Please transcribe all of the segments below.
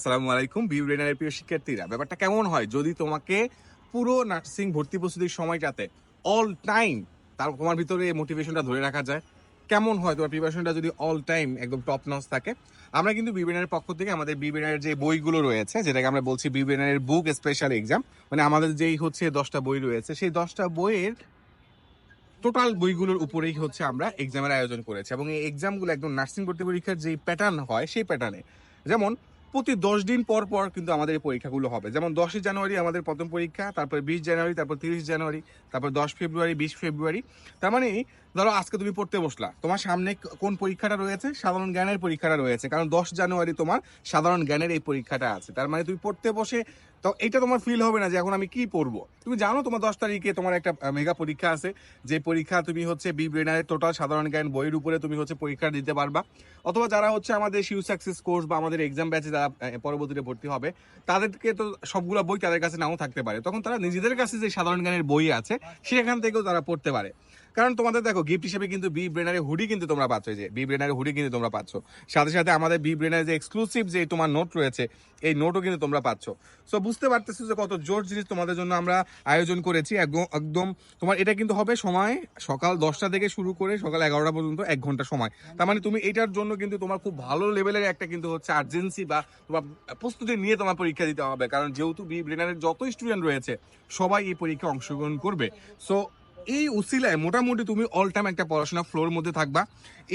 আসসালামু আলাইকুম বিউরেনারের প্রিয় শিক্ষার্থীরা, ব্যাপারটা কেমন হয় যদি তোমাকে পুরো নার্সিং ভর্তি প্রস্তুতির সময়টাতে অল টাইম তোমার ভিতরে মোটিভেশনটা ধরে রাখা যায়? কেমন হয় তোমার প্রিপারেশনটা যদি অল টাইম একদম টপ নচ থাকে? আমরা কিন্তু বিউরেনারের পক্ষ থেকে আমাদের বিউরেনারের যে বইগুলো রয়েছে, যেটাকে আমরা বলছি বিউরেনারের বুক স্পেশাল এক্সাম, মানে আমাদের যেই হচ্ছে 10টা বই রয়েছে, সেই 10টা বইয়ের টোটাল বইগুলোর উপরেই হচ্ছে আমরা এক্সামের আয়োজন করেছি। এবং এই এক্সামগুলো একদম নার্সিং ভর্তি পরীক্ষার যেই প্যাটার্ন হয় সেই প্যাটার্নে, যেমন প্রতি 10 দিন পর পর কিন্তু আমাদের এই পরীক্ষাগুলো হবে। যেমন 10ই জানুয়ারি আমাদের প্রথম পরীক্ষা, তারপর 20 জানুয়ারি, তারপর 30 জানুয়ারি, তারপর 10 ফেব্রুয়ারি, 20 ফেব্রুয়ারি। তার মানে ধরো আজকে তুমি পড়তে বসলা, তোমার সামনে কোন পরীক্ষাটা রয়েছে? সাধারণ জ্ঞানের পরীক্ষাটা রয়েছে, কারণ 10 জানুয়ারি তোমার সাধারণ জ্ঞানের এই পরীক্ষাটা আছে। তার মানে তুমি পড়তে বসে তো এটা তোমার ফিল হবে না যে এখন আমি কি পড়বো। তুমি জানো তোমার 10 তারিখে তোমার একটা মেগা পরীক্ষা আছে, যে পরীক্ষা তুমি হচ্ছে বি ব্রেনারের টোটাল সাধারণ জ্ঞান বইয়ের উপরে তুমি হচ্ছে পরীক্ষা দিতে পারবা। অথবা যারা হচ্ছে আমাদের শিউ সাকসেস কোর্স বা আমাদের এক্সাম ব্যাচে যারা পরবর্তীতে ভর্তি হবে, তাদেরকে তো সবগুলো বই তাদের কাছে নাও থাকতে পারে, তখন তারা নিজেদের কাছে যে সাধারণ জ্ঞানের বই আছে সেখান থেকেও তারা পড়তে পারে। কারণ তোমাদের দেখো গিফট হিসেবে কিন্তু বি ব্রেনারের হুডি কিন্তু তোমরা পাচ্ছ, যে বি ব্রেনারের হুডি কিন্তু তোমরা পাচ্ছ, সাথে সাথে আমাদের বি ব্রেনারের যে এক্সক্লুসিভ যে তোমার নোট রয়েছে, এই নোটও কিন্তু তোমরা পাচ্ছ। সো বুঝতে পারতেছো যে কত জোর জিনিস তোমাদের জন্য আমরা আয়োজন করেছি। একদম তোমার এটা কিন্তু হবে সময় সকাল 10টা থেকে শুরু করে সকাল 11টা পর্যন্ত 1 ঘন্টা সময়। তার মানে তুমি এটার জন্য কিন্তু তোমার খুব ভালো লেভেলের একটা কিন্তু হচ্ছে আর্জেন্সি বা তোমার প্রস্তুতি নিয়ে তোমার পরীক্ষা দিতে হবে, কারণ যেহেতু বি ব্রেনারের যত স্টুডেন্ট রয়েছে সবাই এই পরীক্ষায় অংশগ্রহণ করবে। সো এই উসিলায় মোটামুটি তুমি অল টাইম একটা পড়াশোনা ফ্লোর মধ্যে থাকবা।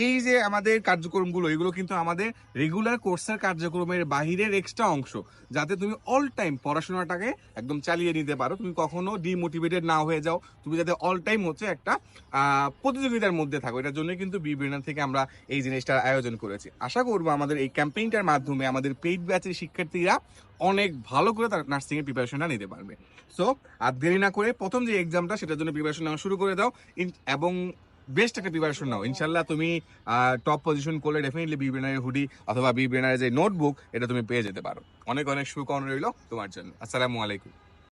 এই যে আমাদের কার্যক্রমগুলো, এগুলো কিন্তু আমাদের রেগুলার কোর্সের কার্যক্রমের বাহিরের এক্সট্রা অংশ, যাতে তুমি অল টাইম পড়াশোনাটাকে একদম চালিয়ে নিতে পারো, তুমি কখনো ডিমোটিভেটেড না হয়ে যাও, তুমি যাতে অল টাইম হচ্ছে একটা প্রতিযোগিতার মধ্যে থাকো। এটার জন্য কিন্তু বি ব্রেনার থেকে আমরা এই জিনিসটার আয়োজন করেছি। আশা করবো আমাদের এই ক্যাম্পেইনটার মাধ্যমে আমাদের পেইড ব্যাচের শিক্ষার্থীরা অনেক ভালো করে তার নার্সিং এর প্রিপারেশনটা নিতে পারবে। সো আর দেরি না করে প্রথম যে এক্সামটা সেটার জন্য প্রিপারেশন নেওয়া শুরু করে দাও, এবং বেস্ট একটা প্রিপারেশন নাও। ইনশাল্লাহ তুমি টপ পজিশন করলে ডেফিনেটলি বি ব্রেনারের হুডি অথবা বি ব্রেনারের যে নোটবুক এটা তুমি পেয়ে যেতে পারো। অনেক অনেক শুভকামনা রইল তোমার জন্য। আসসালামু আলাইকুম।